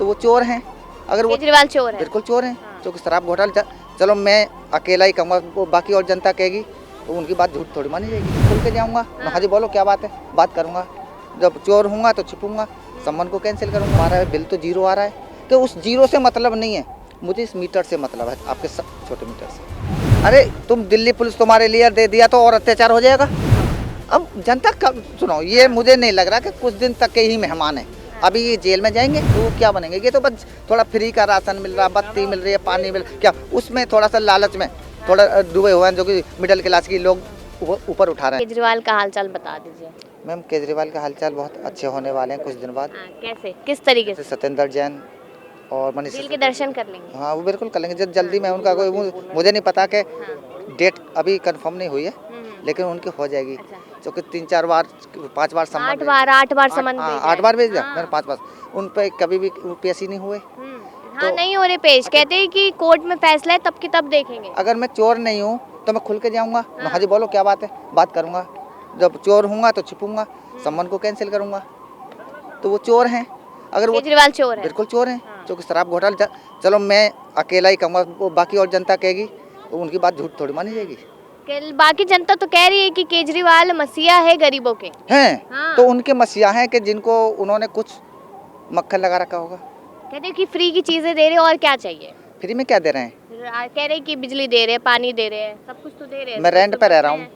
तो वो चोर हैं। अगर वो केजरीवाल चोर है। बिल्कुल चोर हैं, हाँ। क्योंकि शराब घोटाला चलो मैं अकेला ही कहूँगा, वो बाकी और जनता कहेगी तो उनकी बात झूठ थोड़ी मानी जाएगी। खुल के जाऊँगा, हाँ जी बोलो क्या बात है, बात करूँगा। जब चोर हूँगा तो छिपूंगा, संबंध को कैंसिल करूँगा। हमारा बिल तो जीरो आ रहा है, कि उस जीरो से मतलब नहीं है, मुझे इस मीटर से मतलब है, आपके छोटे मीटर से। अरे तुम दिल्ली पुलिस तुम्हारे लिए दे दिया तो और अत्याचार हो जाएगा। अब जनता का सुनो, ये मुझे नहीं लग रहा कि कुछ दिन तक के ही मेहमान है। अभी ये जेल में जाएंगे तो वो क्या बनेंगे? ये तो बस थोड़ा फ्री का राशन मिल रहा, बत्ती मिल रही है, पानी मिल क्या, उसमें थोड़ा सा लालच में थोड़ा डूबे हुए हैं, जो कि मिडिल क्लास की लोग ऊपर उठा रहे हैं। केजरीवाल का हालचाल बता दीजिए। मैम केजरीवाल का हालचाल बहुत अच्छे होने वाले हैं कुछ दिन बाद। कैसे, किस तरीके से? सत्येंद्र जैन और मनीष दिल के दर्शन कर लेंगे। हाँ वो बिल्कुल कर लेंगे जल्दी में। उनका कोई मुझे नहीं पता कि डेट अभी कंफर्म नहीं हुई है, लेकिन उनकी हो जाएगी। क्योंकि 3-4 बार 5 बार सम्मान 8 बार सम्मान 8 बार भेज दिया मैंने, 5 बार उन पे कभी भी पेश ही नहीं हुए। हाँ नहीं हो रहे पेश, कहते हैं कि कोर्ट में फैसला है तब की तब देखेंगे। अगर मैं चोर नहीं हूँ तो मैं खुल के जाऊँगा, हाँ जी बोलो क्या बात है, बात करूँगा। जब चोर हूँगा तो छिपूंगा, संबंध को कैंसिल करूँगा। तो वो चोर हैं। अगर वो केजरीवाल चोर है। बिल्कुल चोर हैं, क्योंकि शराब घोटाला चलो मैं अकेला ही कहूँगा, वो बाकी और जनता कहेगी तो उनकी बात झूठ थोड़ी मानी जाएगी। बाकी जनता तो कह रही है कि केजरीवाल मसीहा है गरीबों के हैं। हाँ। तो उनके मसीहा हैं कि जिनको उन्होंने कुछ मक्खन लगा रखा होगा। कहते हैं कि फ्री की चीजें दे रहे हैं और क्या चाहिए। फ्री में क्या दे रहे हैं? कह रहे हैं कि बिजली दे रहे हैं, पानी दे रहे हैं, सब कुछ तो दे रहे हैं। मैं रेंट पे रह रहा हूँ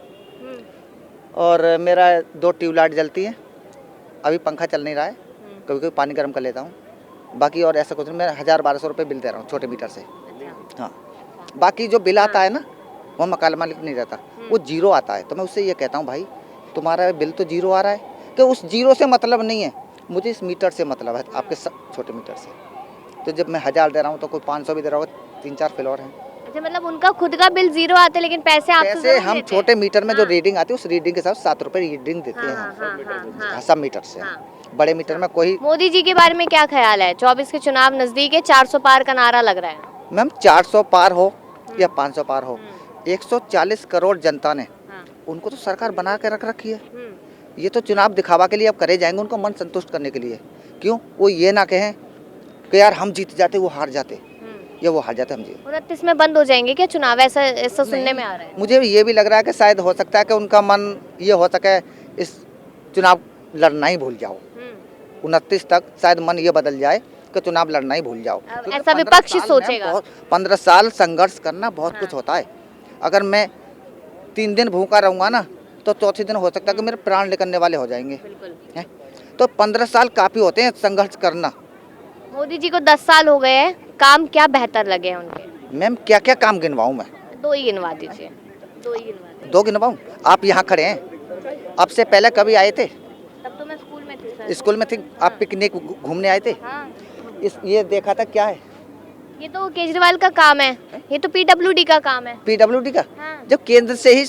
और मेरा 2 ट्यूबलाइट जलती है, अभी पंखा चल नहीं रहा है, कभी कभी पानी गर्म कर लेता हूँ। बाकी और ऐसा कुछ नहीं, मैं 1000-1200 रुपये बिल दे रहा हूँ छोटे मीटर से। हाँ बाकी जो बिल आता है ना, वो मकान मालिक नहीं रहता, वो जीरो आता है। तो मैं उससे ये कहता हूँ भाई तुम्हारा बिल तो जीरो आ रहा है, कि उस जीरो से मतलब नहीं है, मुझे इस मीटर से मतलब है, आपके छोटे मीटर से। तो जब मैं 1000 दे रहा हूँ तो कोई 500 भी दे रहा होगा, 3-4 फ्लोर हैं। अच्छा, मतलब उनका खुद का बिल जीरो आता है लेकिन पैसे आपसे पैसे हम छोटे मीटर में जो रीडिंग आती है उस रीडिंग के साथ 7 रुपये रीडिंग देते हैं हम, सब मीटर से। बड़े मीटर में कोई। मोदी जी के बारे में क्या ख्याल है? 24 के चुनाव नजदीक है, 400 पार का नारा लग रहा है। मैम 400 पार हो या 500 पार हो, 140 करोड़ जनता ने उनको तो सरकार बना के रख रखी है। ये तो चुनाव दिखावा के लिए अब करे जाएंगे, उनको मन संतुष्ट करने के लिए। क्यों वो ये ना कहें कि यार हम जीत जाते वो हार जाते, या वो हार जाते हम जीत। 29 में बंद हो जाएंगे क्या चुनाव? ऐसा सुनने में आ रहा है। मुझे ये भी लग रहा है कि शायद हो सकता है कि उनका मन ये हो सके इस चुनाव लड़ना ही भूल जाओ। 29 तक शायद मन ये बदल जाए कि चुनाव लड़ना ही भूल जाओ। ऐसा विपक्ष सोचेगा। 15 साल संघर्ष करना बहुत कुछ होता है। अगर मैं 3 दिन भूखा रहूंगा ना, तो चौथे दिन हो सकता है कि मेरे प्राण निकलने वाले हो जाएंगे। तो 15 साल काफी होते हैं संघर्ष करना। मोदी जी को 10 साल हो गए हैं, काम क्या बेहतर लगे हैं उनके? मैम क्या क्या काम गिनवाऊं मैं? 2 ही गिनवा दीजिए। 2 गिनवाऊं? आप यहाँ खड़े हैं, अब से पहले कभी आए थे? तब तो मैं स्कूल में थी सर। स्कूल में थी, आप पिकनिक घूमने आए थे? हाँ। ये देखा था क्या है? ये तो केजरीवाल का काम है, ये तो पीडब्ल्यूडी का काम है। पीडब्ल्यूडी का? हाँ। जब केंद्र से ही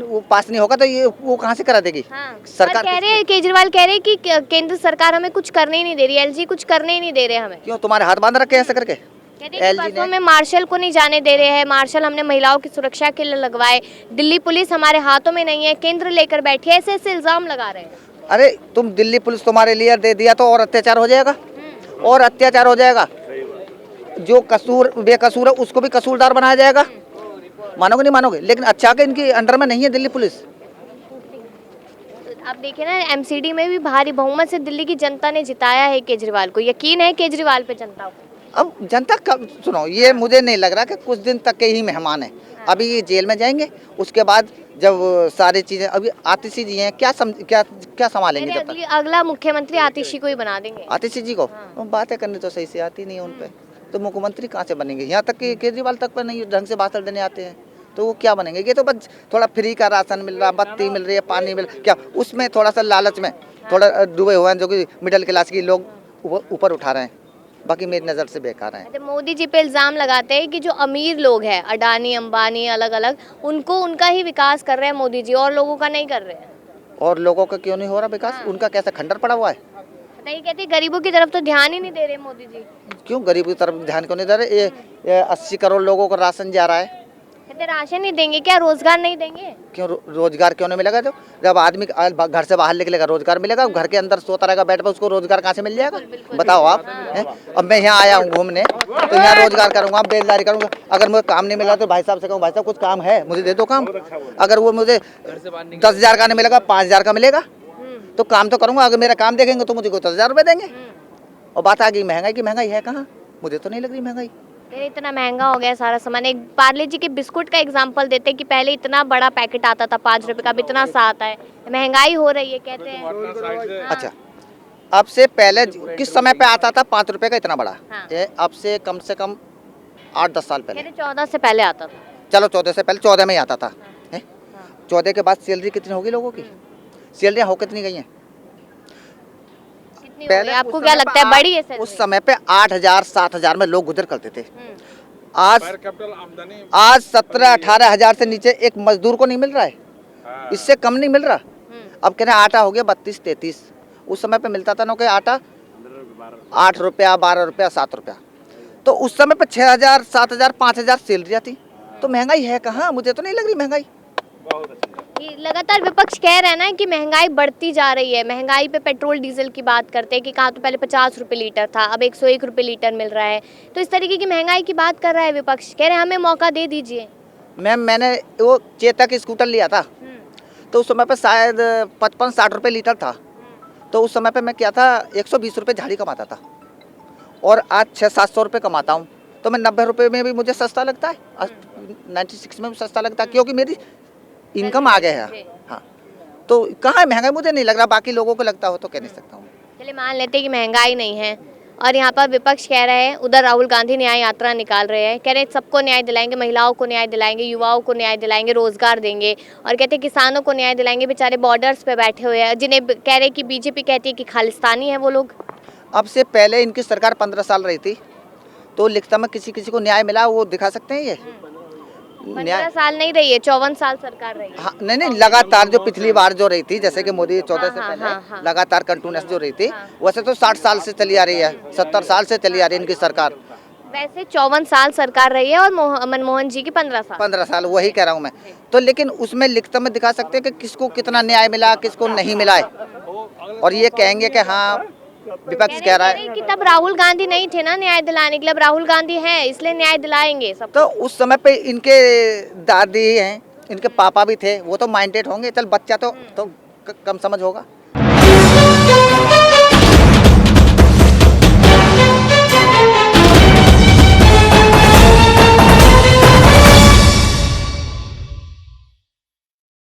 वो पास नहीं होगा तो ये वो कहाँ से करा देगी? हाँ। सरकार कह रहे हैं, केजरीवाल कह रहे हैं कि केंद्र सरकार हमें कुछ करने ही नहीं दे रही, एलजी कुछ करने ही नहीं दे रहे हमें। क्यों तुम्हारे हाथ बांध रखे ऐसा करके? कहते हैं कि बसों में मार्शल को नहीं जाने दे रहे हैं, मार्शल हमने महिलाओं की सुरक्षा के लिए लगवाए, दिल्ली पुलिस हमारे हाथों में नहीं है, केंद्र लेकर बैठी है, ऐसे ऐसे इल्जाम लगा रहे हैं। अरे तुम दिल्ली पुलिस तुम्हारे लिए दे दिया तो और अत्याचार हो जाएगा, और अत्याचार हो जाएगा। जो कसूर बेकसूर है उसको भी कसूरदार बनाया जाएगा। मानोगे नहीं मानोगे? लेकिन अच्छा कि इनकी अंडर में नहीं है दिल्ली पुलिस। आप देखिए ना, एमसीडी में भी भारी बहुमत से दिल्ली की जनता ने जिताया है केजरीवाल को। यकीन है केजरीवाल पे जनता को? अब जनता का सुनो, ये मुझे नहीं लग रहा कि कुछ दिन तक के ही मेहमान है। अभी ये जेल में जाएंगे, उसके बाद जब सारी चीजें, अभी आतिशी जी हैं, क्या संभालेंगे जब तक? अगला मुख्यमंत्री आतिशी को ही बना देंगे। आतिशी जी को बातें करनी तो सही से आती नहीं है उन पे, तो मुख्यमंत्री कहाँ से बनेंगे? यहाँ तक कि केजरीवाल तक पर नहीं ढंग से भाषण देने आते हैं, तो वो क्या बनेंगे? ये तो बस थोड़ा फ्री का राशन मिल रहा, बत्ती मिल रही है, पानी मिल क्या, उसमें थोड़ा सा लालच में थोड़ा डूबे हुए हैं, जो कि मिडिल क्लास की लोग ऊपर उठा रहे हैं। बाकी मेरी नज़र से बेकार है। मोदी जी पे इल्जाम लगाते हैं कि जो अमीर लोग हैं, अडानी अंबानी अलग अलग, उनका ही विकास कर रहे हैं मोदी जी, और लोगों का नहीं कर रहे हैं। और लोगों का क्यों नहीं हो रहा विकास? उनका कैसा खंडर पड़ा हुआ है? नहीं, कहते गरीबों की तरफ तो ध्यान ही नहीं दे रहे मोदी जी। क्यों गरीबों की तरफ ध्यान क्यों नहीं दे रहे? ये 80 करोड़ लोगों को राशन जा रहा है, कहते राशन नहीं देंगे क्या, रोजगार नहीं देंगे? क्यों रोजगार क्यों नहीं मिलेगा? जब आदमी घर से बाहर निकलेगा रोजगार मिलेगा, घर के अंदर सोता रहेगा बेड पर, उसको रोजगार कहाँ से मिल जाएगा? बताओ आप। हैं? अब मैं यहाँ आया हूँ घूमने, तो यहाँ रोजगार करूँगा, बेलदारी करूँगा। अगर मुझे काम नहीं मिला तो भाई साहब से कहूँ, भाई साहब कुछ काम है मुझे दे दो काम। अगर वो मुझे 10,000 का नहीं मिलेगा, 5,000 का मिलेगा तो काम तो करूँगा। अगर मेरा काम देखेंगे तो मुझे को 10,000 रुपये देंगे। और बात आ गई महंगाई की, महंगाई है कहाँ? मुझे तो नहीं लग रही महंगाई। अरे इतना महंगा हो गया सारा सामान। एक पार्ले जी के बिस्कुट का एग्जांपल देते कि पहले इतना बड़ा पैकेट आता था 5 रुपए का, अब इतना सा आता है। महंगाई हो रही है कहते हैं। अच्छा, अब से पहले किस समय पे आता था 5 रुपए का इतना बड़ा? हाँ। ये अब से कम 8-10 साल पहले। कहते 14 से पहले आता था। चलो 14 से पहले, 14 में ही आता था। 14 के बाद सैलरी कितनी होगी लोगों की? सैलरियाँ हो कितनी गई हैं? कितनी हो गई? आपको क्या लगता है बड़ी है सैलरी? उस समय पे 8,000-7,000 में लोग गुजर करते थे। आज 17-18 हजार से नीचे एक मजदूर को नहीं मिल रहा है, इससे कम नहीं मिल रहा। अब कह रहे हैं आटा हो गया 32-33, उस समय पे मिलता था ना कि आटा 8 रुपया, 12 रुपया, 7 रुपया। तो उस समय पे 6,000, 7,000, 5,000 सैलरी थी। तो महंगाई है कहाँ? मुझे तो नहीं लग रही महंगाई। ये लगातार विपक्ष कह रहे हैं ना कि महंगाई बढ़ती जा रही है। महंगाई पे पेट्रोल डीजल की बात करते हैं कि कहा तो पहले 50 रुपए लीटर था, अब 101 रुपए लीटर मिल रहा है। तो इस तरीके की महंगाई की बात कर रहा है विपक्ष, कह रहे हैं हमें मौका दे दीजिए। मैम मैंने वो चेतक स्कूटर लिया था, तो उस समय पे शायद 55-60 रुपये लीटर था। तो उस समय पे मैं क्या था 120 रुपये झाड़ी कमाता था, और आज 600-700 रुपये कमाता हूँ। तो मैं 90 रुपये में भी मुझे सस्ता लगता है, 96 में भी सस्ता लगता है, क्योंकि मेरी इनकम आ गया है। हाँ, तो कहाँ है महंगाई? मुझे नहीं लग रहा, बाकी लोगों को लगता हो तो कह नहीं सकता हूँ। चलिए मान लेते हैं कि महंगाई नहीं है, और यहाँ पर विपक्ष कह रहे हैं, उधर राहुल गांधी न्याय यात्रा निकाल रहे हैं, कह रहे हैं सबको न्याय दिलाएंगे, महिलाओं को न्याय दिलाएंगे, युवाओं को न्याय दिलाएंगे, रोजगार देंगे, और कहते हैं किसानों को न्याय दिलाएंगे। बेचारे बॉर्डर्स पे बैठे हुए हैं, जिन्हें कह रहे हैं कि बीजेपी कहती है कि खालिस्तानी है वो लोग। अब से पहले इनकी सरकार 15 साल रही थी, तो लिखता में किसी किसी को न्याय मिला वो दिखा सकते हैं? ये 15 साल नहीं रही है, 54 साल सरकार रही है। हाँ, नहीं लगातार जो पिछली बार जो रही थी, जैसे कि मोदी 14 से पहले हाँ। लगातार कंटिन्यूस जो रही थी, वैसे तो 60 साल से चली आ रही है, 70 साल से चली आ रही है इनकी सरकार। वैसे 54 साल सरकार रही है, और मनमोहन जी की 15 साल, वही कह रहा हूँ मैं। तो लेकिन उसमें लिखता में दिखा सकते हैं कि किसको कितना न्याय मिला, किसको नहीं मिला है, और ये कहेंगे कि हाँ विपक्ष कह रहा है कि तब राहुल गांधी नहीं थे ना न्याय दिलाने के लिए, अब राहुल गांधी हैं इसलिए न्याय दिलाएंगे सब। तो उस समय पे इनके दादी हैं, इनके पापा भी थे, वो तो माइंडेड होंगे। चल बच्चा तो कम समझ होगा।